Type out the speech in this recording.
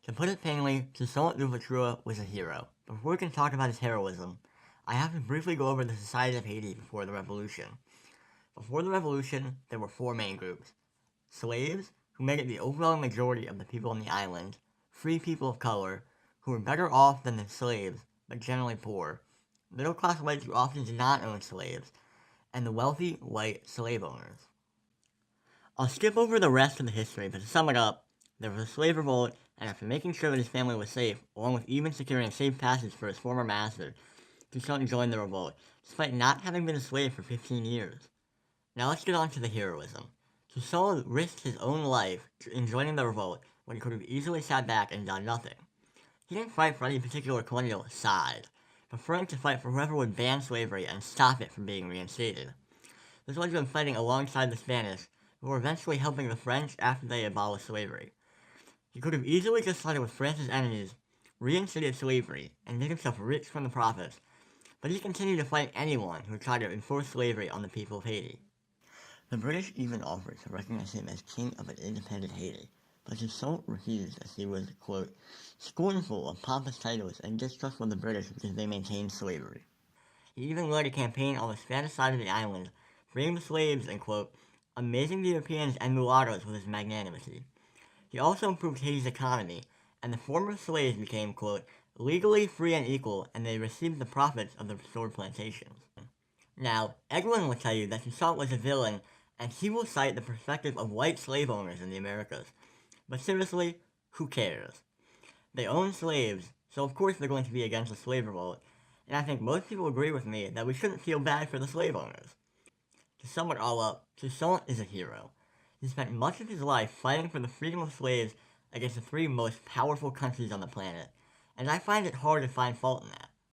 To put it plainly, Toussaint Louverture was a hero. Before we can talk about his heroism, I have to briefly go over the society of Haiti before the revolution. Before the revolution, there were four main groups: slaves, who made it the overwhelming majority of the people on the island; free people of color, who were better off than the slaves, but generally poor; middle class whites who often did not own slaves; and the wealthy white slave owners. I'll skip over the rest of the history, but to sum it up, there was a slave revolt, and after making sure that his family was safe, along with even securing a safe passage for his former master, Toussaint joined the revolt, despite not having been a slave for 15 years. Now let's get on to the heroism. Toussaint risked his own life in joining the revolt when he could have easily sat back and done nothing. He didn't fight for any particular colonial side, preferring to fight for whoever would ban slavery and stop it from being reinstated. This led to him fighting alongside the Spanish, who were eventually helping the French after they abolished slavery. He could have easily just sided with France's enemies, reinstated slavery, and made himself rich from the profits, but he continued to fight anyone who tried to enforce slavery on the people of Haiti. The British even offered to recognize him as king of an independent Haiti, but Toussaint refused as he was, quote, scornful of pompous titles and distrustful of the British because they maintained slavery. He even led a campaign on the Spanish side of the island, freeing the slaves and, quote, amazing the Europeans and mulattoes with his magnanimity. He also improved Haiti's economy, and the former slaves became, quote, legally free and equal, and they received the profits of the restored plantations. Now, everyone will tell you that Toussaint was a villain, and he will cite the perspective of white slave owners in the Americas. But seriously, who cares? They own slaves, so of course they're going to be against the slave revolt, and I think most people agree with me that we shouldn't feel bad for the slave owners. To sum it all up, Toussaint is a hero. He spent much of his life fighting for the freedom of slaves against the three most powerful countries on the planet, and I find it hard to find fault in that.